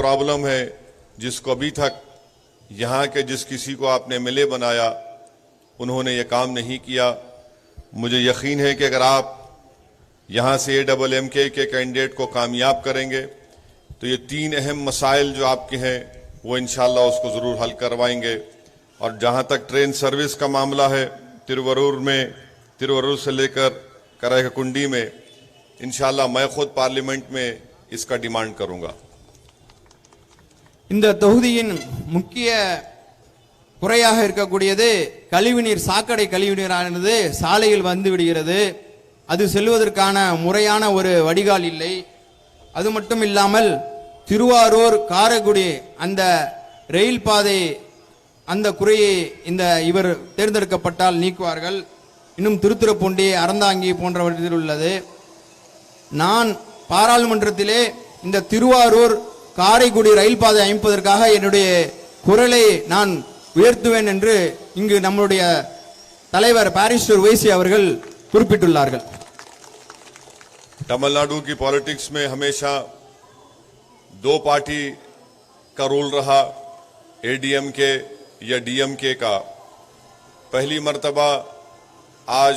Problem है जिसको अभी तक यहाँ के जिस किसी को आपने एमएलए बनाया उन्होंने ये काम नहीं किया। मुझे यकीन है कि अगर आप यहाँ से AMMK के कैंडिडेट को कामयाब करेंगे तो ये 3 अहम मसाइल जो आपके हैं वो इंशाल्लाह उसको ज़रूर हल करवाएंगे। और जहाँ तक ट्रेन सर्विस का मामला है, तिरुवरूर से लेकर कराईकुंडी में इंशाल्लाह मैं खुद पार्लियामेंट में इसका डिमांड करूँगा। இந்த தொகுதியின் முக்கிய குறையாக இருக்கக்கூடியது கழிவுநீர், சாக்கடை கழிவுநீரானது சாலையில் வந்து விடுகிறது. அது செல்வதற்கான முறையான ஒரு வடிகால் இல்லை. அது மட்டும் இல்லாமல் திருவாரூர் காரைக்குடி அந்த ரயில் பாதை அந்த குறையை இந்த இவர் தேர்ந்தெடுக்கப்பட்டால் நீக்குவார்கள். இன்னும் திருத்துறைப்பூண்டி, அறந்தாங்கி போன்றவற்றில் உள்ளது. நான் பாராளுமன்றத்திலே இந்த திருவாரூர் காரைக்குடி ரயில் பாதை அமைப்பதற்காக என்னுடைய குரலை நான் உயர்த்துவேன் என்று இங்கு நம்முடைய தலைவர் பாரிஸ்டர் வைசி அவர்கள் குறிப்பிட்டுள்ளார்கள். तमिलनाडु की पॉलिटिक्स में हमेशा 2 पार्टी का रूल रहा, ADMK या DMK का। पहली मर्तबा आज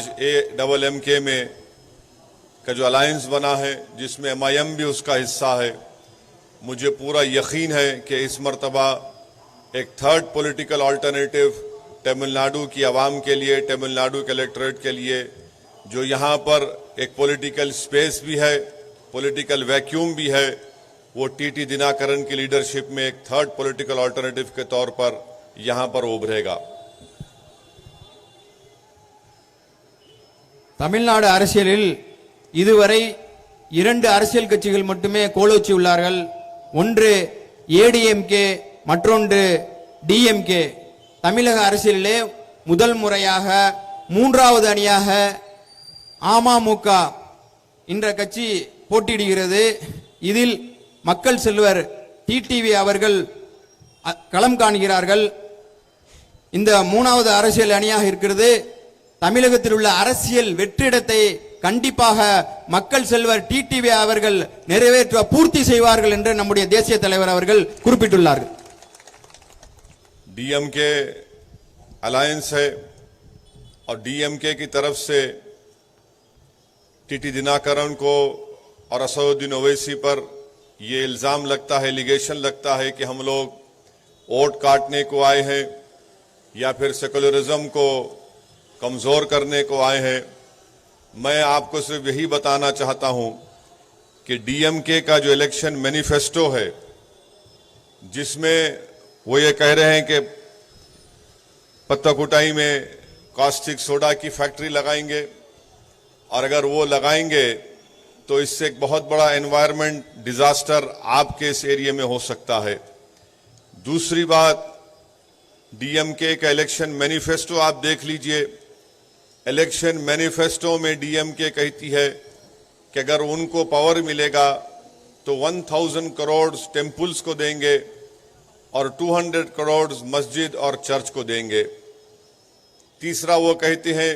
AMMK में का जो अलायंस बना है जिसमें MIM भी उसका हिस्सा है। मुझे पूरा यकीन है कि इस मर्तबा एक थर्ड पॉलिटिकल अल्टरनेटिव तमिलनाडु की आवाम के लिए, तमिलनाडु के इलेक्टोरेट के लिए, जो यहाँ पर एक पॉलिटिकल स्पेस भी है, पॉलिटिकल वैक्यूम भी है, वो TT दिनाकरन की लीडरशिप में एक थर्ड पॉलिटिकल अल्टरनेटिव के तौर पर यहाँ पर उभरेगा। தமிழ்நாடு அரசியலில் இதுவரை 2 அரசியல் கட்சிகள் மட்டுமே கோலோச்சி உள்ளார்கள். ஒன்று ADMK, மற்றொன்று DMK. தமிழக அரசியலிலே முதல் முறையாக 3வது அணியாக அமமுக என்ற கட்சி போட்டியிடுகிறது. இதில் மக்கள் செல்வர் TTV அவர்கள் களம் காண்கிறார்கள். இந்த 3வது அரசியல் அணியாக இருக்கிறது. தமிழகத்தில் உள்ள அரசியல் வெற்றிடத்தை கண்டிப்பாக மக்கள் செல்வர் TTV அவர்கள் நிறைவேற்ற பூர்த்தி செய்வார்கள் என்று நம்முடைய தேசிய தலைவர் அவர்கள் குறிப்பிட்டுள்ளார்கள். DMK अलायंस है और DMK की तरफ से TT दिनाकरन को और असदुद्दीन ओवैसी पर ये इल्ज़ाम लगता है, एलिगेशन लगता है कि हम लोग वोट काटने को आए हैं या फिर सेकुलरिज्म को कमज़ोर करने को आए हैं। मैं आपको सिर्फ यही बताना चाहता हूं कि DMK का जो इलेक्शन मैनिफेस्टो है जिसमें वो ये कह रहे हैं कि पत्ताकुटाई में कास्टिक सोडा की फैक्ट्री लगाएंगे और अगर वो लगाएंगे तो इससे एक बहुत बड़ा एनवायरनमेंट डिजास्टर आपके इस एरिया में हो सकता है। दूसरी बात, DMK का इलेक्शन मैनिफेस्टो आप देख लीजिए। इलेक्शन मैनिफेस्टो में DMK कहती है कि अगर उनको पावर मिलेगा तो 1000 करोड़ टेम्पल्स को देंगे और 200 करोड़ मस्जिद और चर्च को देंगे। तीसरा वो कहते हैं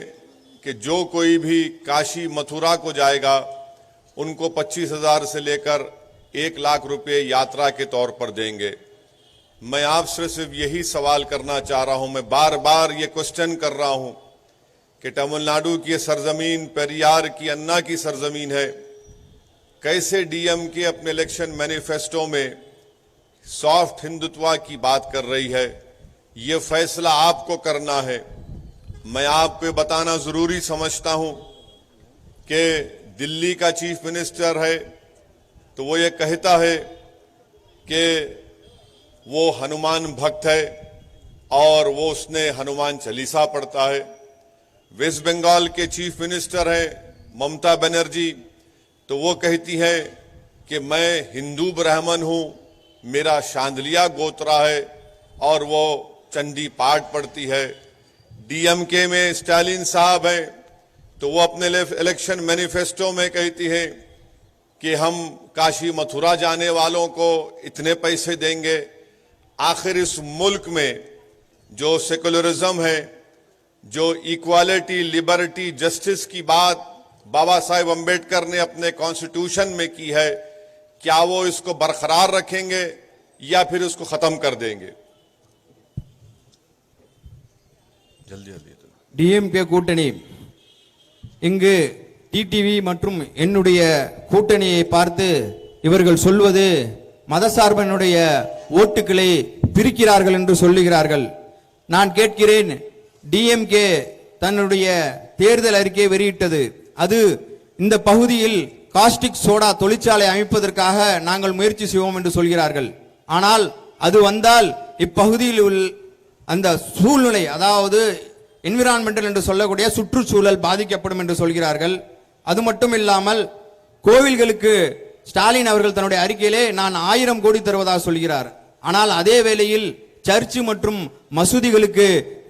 कि जो कोई भी काशी मथुरा को जाएगा उनको 25,000 से लेकर 1 लाख रुपए यात्रा के तौर पर देंगे। मैं आपसे सिर्फ यही सवाल करना चाह रहा हूं, मैं बार बार ये क्वेश्चन कर रहा हूं कि तमिलनाडु की सरजमीन पेरियार की, अन्ना की सरजमीन है, कैसे DMK अपने इलेक्शन मैनिफेस्टो में सॉफ्ट हिंदुत्व की बात कर रही है। ये फैसला आपको करना है। मैं आपको बताना जरूरी समझता हूं कि दिल्ली का चीफ मिनिस्टर है तो वो ये कहता है कि वो हनुमान भक्त है और वो उसने हनुमान चालीसा पढ़ता है। वेस्ट बंगाल के चीफ मिनिस्टर है ममता बनर्जी, तो वो कहती है कि मैं हिंदू ब्राह्मण हूं, मेरा शांदलिया गोत्रा है और वो चंडी पाठ पढ़ती है। DMK में स्टालिन साहब है तो वो अपने इलेक्शन मैनिफेस्टो में कहती है कि हम काशी मथुरा जाने वालों को इतने पैसे देंगे। आखिर इस मुल्क में जो सेकुलरिज्म है, जो इक्वालिटी, लिबर्टी, जस्टिस की बात बाबा साहेब अंबेडकर ने अपने कॉन्स्टिट्यूशन में की है, क्या वो इसको बरकरार रखेंगे या फिर उसको खत्म कर देंगे। जल्दी जल्दी டிஎம்கே கூட்டணி இங்கு டிடிவி மற்றும் என்னுடைய கூட்டணியை பார்த்து இவர்கள் சொல்வது மதசார்பனுடைய ஓட்டுகளை பிரிக்கிறார்கள் என்று சொல்லுகிறார்கள். நான் கேட்கிறேன், டிஎம்கே தன்னுடைய தேர்தல் அறிக்கையை வெளியிட்டது. அது இந்த பகுதியில் காஸ்டிக் சோடா தொழிற்சாலை அமைப்பதற்காக நாங்கள் முயற்சி செய்வோம் என்று சொல்கிறார்கள். ஆனால் அது வந்தால் இப்பகுதியில் உள்ள அந்த சூழ்நிலை, அதாவது என்விரான்மெண்டல் என்று சொல்லக்கூடிய சுற்றுச்சூழல் பாதிக்கப்படும் என்று சொல்கிறார்கள். அது மட்டும் இல்லாமல் கோவில்களுக்கு ஸ்டாலின் அவர்கள் தன்னுடைய அறிக்கையிலே நான் 1000 கோடி தருவதாக சொல்கிறார். ஆனால் அதே வேளையில் சர்ச்சு மற்றும் மசூதிகளுக்கு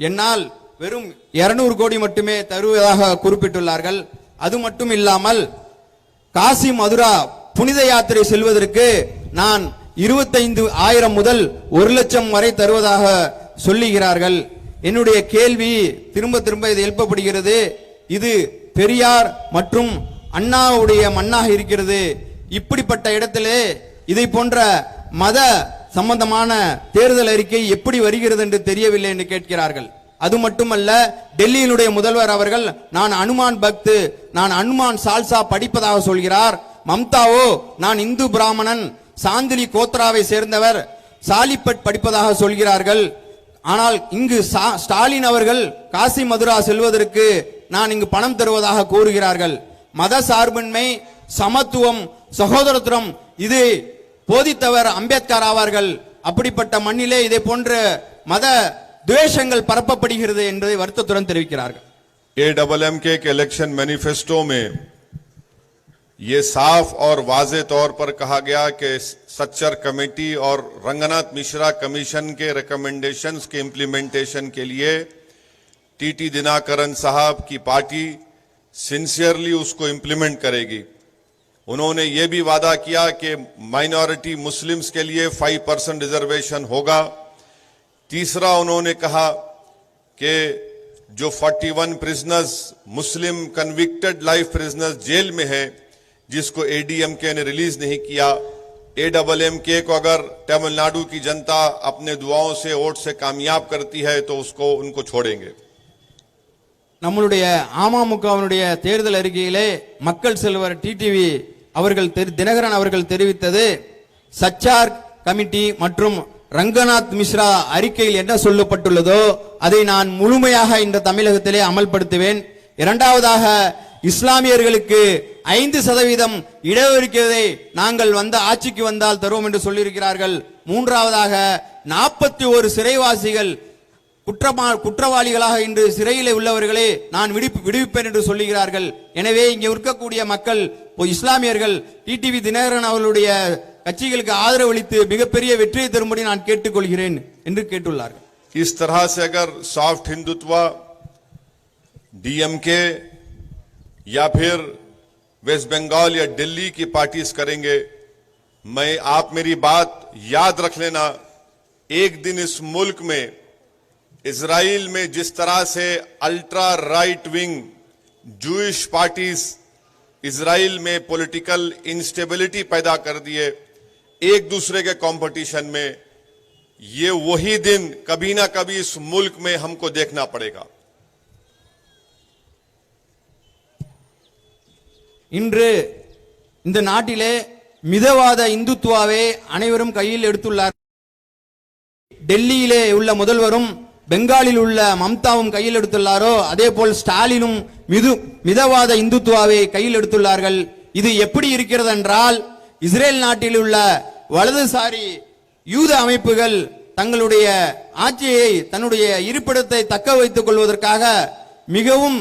என்னால் வெறும் 200 கோடி மட்டுமே தருவதாக குறிப்பிட்டுள்ளார்கள். அது மட்டும் இல்லாமல் காசி மதுரா புனித யாத்திரை செல்வதற்கு நான் 25,000 முதல் 1 லட்சம் வரை தருவதாக சொல்லுகிறார்கள். என்னுடைய கேள்வி திரும்ப திரும்ப இது எழுப்பப்படுகிறது. இது பெரியார் மற்றும் அண்ணாவுடைய மண்ணாக இருக்கிறது. இப்படிப்பட்ட இடத்திலே இதை போன்ற மத சம்பந்தமான தேர்தல் அறிக்கை எப்படி வருகிறது என்று தெரியவில்லை என்று கேட்கிறார்கள். அது மட்டுமல்ல, டெல்லியினுடைய முதல்வர் அவர்கள் நான் அனுமான் பக்து, நான் அனுமான் சால்சா படிப்பதாக சொல்கிறார். மம்தாவோ நான் இந்து பிராமணன், சாந்திலி கோத்ராவை சேர்ந்தவர், சாலிப்பட் படிப்பதாக சொல்கிறார்கள். ஆனால் இங்கு ஸ்டாலின் அவர்கள் காசி மதுரா செல்வதற்கு நான் இங்கு பணம் தருவதாக கூறுகிறார்கள். மத சார்பின்மை, சமத்துவம், சகோதரத்துவம் இதை போதித்தவர் அம்பேத்கர் ஆவார்கள். அப்படிப்பட்ட மண்ணிலே இதை போன்ற மத துவேஷங்கள் பரப்பப்படுகிறது என்பதை வருத்தத்துடன் தெரிவிக்கிறார்கள். एडबलएमके के इलेक्शन मैनिफेस्टो में ये साफ और वाजे तौर पर कहा गया कि सच्चर कमेटी और रंगनाथ मिश्रा कमीशन के रिकमेंडेशंस के इम्प्लीमेंटेशन के लिए टीटी दिनाकरन साहब की पार्टी सिंसियरली उसको इम्प्लीमेंट करेगी। उन्होंने ये भी वादा किया कि माइनॉरिटी मुस्लिम्स के लिए 5% रिजर्वेशन होगा। तीसरा उन्होंने कहा कि जो 41 प्रिजनर्स मुस्लिम कन्विक्टेड लाइफ प्रिजनर्स जेल में है, जिसको एडीएमके ने रिलीज नहीं किया, एडबलएमके को अगर तमिलनाडु की जनता अपने दुआओं से वोट से कामयाब करती है तो उसको उनको छोड़ेंगे। நம்மளுடைய அமமுகவினுடைய தேர்தல் அறிக்கையிலே மக்கள் செல்வர் டிடிவி அவர்கள் தினகரன் அவர்கள் தெரிவித்தது, சச்சார் கமிட்டி மற்றும் ரங்கநாத் மிஸ்ரா அறிக்கையில் என்ன சொல்லப்பட்டுள்ளதோ அதை நான் முழுமையாக இந்த தமிழகத்திலே அமல்படுத்துவேன். இரண்டாவதாக, இஸ்லாமியர்களுக்கு 5% இடஒதுக்கீட்டை நாங்கள் ஆட்சிக்கு வந்தால் தருவோம் என்று சொல்லியிருக்கிறார்கள். மூன்றாவதாக, 41 சிறைவாசிகள் குற்றவாளிகளாக இன்று சிறையில் உள்ளவர்களே நான் விடுவிப்பேன் என்று சொல்லுகிறார்கள். எனவே இங்கே இருக்கக்கூடிய மக்கள் இஸ்லாமியர்கள் டிடிவி தினகரன் அவர்களுடைய கட்சிகளுக்கு ஆதரவு அளித்து மிகப்பெரிய வெற்றியை தரும்படி நான் கேட்டுக்கொள்கிறேன் என்று கேட்டுள்ளார்கள். इस तरह से अगर सॉफ्ट हिंदुत्व डीएमके या फिर वेस्ट बंगाल या दिल्ली की पार्टीज करेंगे, आप मेरी बात याद रख लेना, एक दिन इस मुल्क में इजराइल में जिस तरह से ultra right wing Jewish parties Israel में पॉलिटिकल इंस्टेबिलिटी पैदा कर दिए एक दूसरे के कंपटीशन में, ये वही दिन कभी ना कभी इस मुल्क में हमको देखना पड़ेगा। இன்று இந்த நாட்டிலே மிதவாத இந்துத்துவாவை அனைவரும் கையில் எடுத்துள்ளார். டெல்லியிலே உள்ள முதல்வரும் பெங்காலில் உள்ள மம்தாவும் கையில் எடுத்துள்ளாரோ அதே போல் ஸ்டாலினும் மிதவாத இந்துத்துவாவை கையில் எடுத்துள்ளார்கள். இது எப்படி இருக்கிறது என்றால், இஸ்ரேல் நாட்டில் உள்ள வலதுசாரி யூத அமைப்புகள் தங்களுடைய ஆட்சியை, தன்னுடைய இருப்பிடத்தை தக்க வைத்துக் கொள்வதற்காக மிகவும்,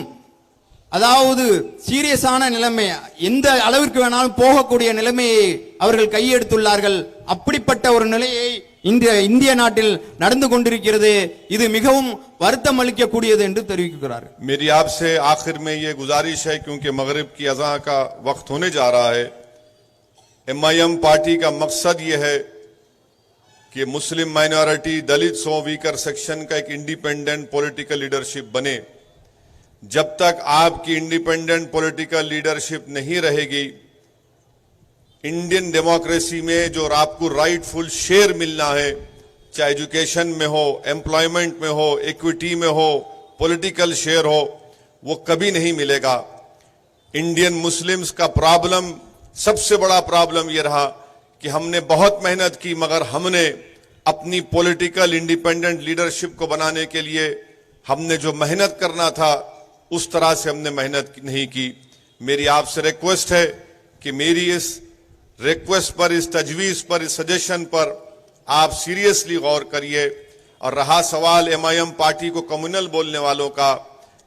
அதாவது சீரியஸான நிலைமை, எந்த அளவிற்கு வேணாலும் போகக்கூடிய நிலைமையை அவர்கள் கையெடுத்துள்ளார்கள். அப்படிப்பட்ட ஒரு நிலையை இந்திய நாட்டில் நடந்து கொண்டிருக்கிறது. இது மிகவும் வருத்தம் அளிக்கக்கூடியது என்று தெரிவிக்கிறார். मेरी आपसे आखिर में ये गुजारिश है, क्योंकि मगरिब की अज़ां का वक्त होने जा रहा है, एमआईएम पार्टी का मकसद ये है कि मुस्लिम माइनॉरिटी, दलित वीकर सेक्शन का एक इंडिपेंडेंट पॉलिटिकल लीडरशिप बने। जब तक आपकी इंडिपेंडेंट पॉलिटिकल लीडरशिप नहीं रहेगी, इंडियन डेमोक्रेसी में जो आपको राइटफुल शेयर मिलना है, चाहे एजुकेशन में हो, एम्प्लॉयमेंट में हो, इक्विटी में हो, पॉलिटिकल शेयर हो, वो कभी नहीं मिलेगा। इंडियन मुस्लिम्स का प्रॉब्लम, सबसे बड़ा प्रॉब्लम ये रहा कि हमने बहुत मेहनत की, मगर हमने अपनी पॉलिटिकल इंडिपेंडेंट लीडरशिप को बनाने के लिए हमने जो मेहनत करना था उस तरह से हमने मेहनत नहीं की। मेरी आपसे रिक्वेस्ट है कि मेरी इस रिक्वेस्ट पर, इस तजवीज पर, इस सजेशन पर आप सीरियसली गौर करिए। और रहा सवाल एमआईएम पार्टी को कम्युनल बोलने वालों का,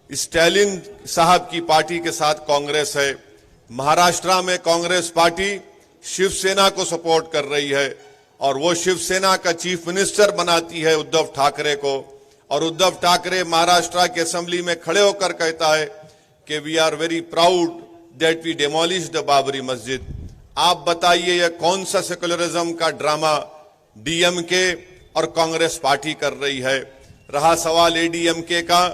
स्टालिन साहब की पार्टी के साथ कांग्रेस है। महाराष्ट्र में कांग्रेस पार्टी शिवसेना को सपोर्ट कर रही है और वो शिवसेना का चीफ मिनिस्टर बनाती है उद्धव ठाकरे को, और उद्धव ठाकरे महाराष्ट्र के असेंबली में खड़े होकर कहता है कि we are very proud that we demolish the Babri Masjid. आप बताइए यह कौन सा सेकुलरिज्म का ड्रामा डीएमके और कांग्रेस पार्टी कर रही है। रहा सवाल एडीएमके का,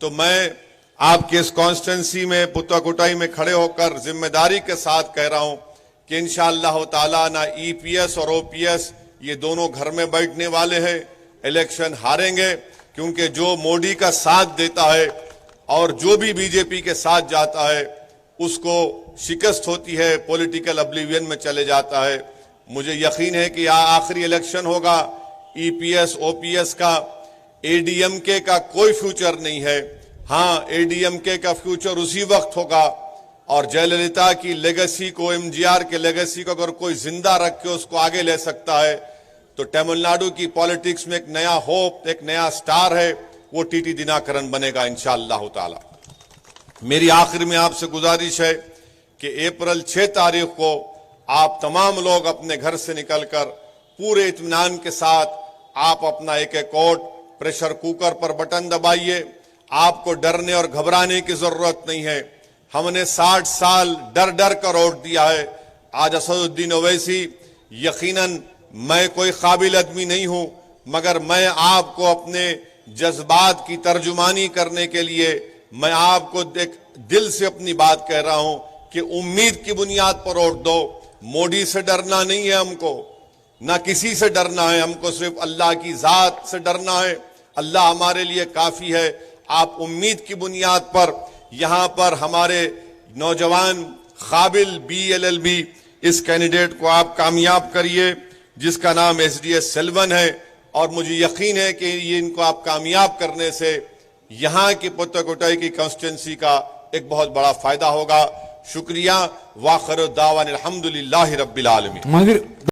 तो मैं आपके इस कॉन्स्टिट्यूंसी में पुत्ताकोटाई में खड़े होकर जिम्मेदारी के साथ कह रहा हूं कि इंशाअल्लाह ताला ना ईपीएस और ओपीएस ये दोनों घर में बैठने वाले हैं, इलेक्शन हारेंगे, क्योंकि जो मोदी का साथ देता है और जो भी बीजेपी के साथ जाता है उसको शिकस्त होती है, पॉलिटिकल ऑब्लिवियन में चले जाता है। मुझे यकीन है कि आखिरी इलेक्शन होगा, ईपीएस ओपीएस का, एडीएमके का कोई फ्यूचर नहीं है। हां, एडीएमके का फ्यूचर उसी वक्त होगा और जयललिता की लेगेसी को, एमजीआर के लेगेसी को अगर कोई जिंदा रख के उसको आगे ले सकता है तो तमिलनाडु की पॉलिटिक्स में एक नया होप, एक नया स्टार है, वो टीटी दिनाकरन बनेगा इंशाअल्लाह ताला। मेरी आखिर में आपसे गुजारिश है कि अप्रैल 6 तारीख को आप तमाम लोग अपने घर से निकलकर पूरे इत्मीनान के साथ आप अपना एक एक वोट प्रेशर कुकर पर बटन दबाइए। आपको डरने और घबराने की जरूरत नहीं है। हमने 60 साल डर डर कर वोट दिया है। आज असदुद्दीन ओवैसी, यकीनन मैं कोई काबिल आदमी नहीं हूं, मगर मैं आपको अपने जज्बात की तर्जुमानी करने के लिए मैं आपको दिल से अपनी बात कह रहा हूं कि उम्मीद की बुनियाद पर वोट दो। मोदी से डरना नहीं है हमको, ना किसी से डरना है, हमको सिर्फ अल्लाह की जात से डरना है। अल्लाह हमारे लिए काफी है। आप उम्मीद की बुनियाद पर यहां पर हमारे नौजवान काबिल बीएलएलबी इस कैंडिडेट को आप कामयाब करिए, जिसका नाम एसडीएस सेल्वन है, और मुझे यकीन है कि ये इनको आप कामयाब करने से यहां की पुत्ताकोटाई की कॉन्स्टिट्यूंसी का एक बहुत बड़ा फायदा होगा। शुक्रिया। वाखिर दावान अल्हम्दुलिल्लाहि रब्बिल आलमीन।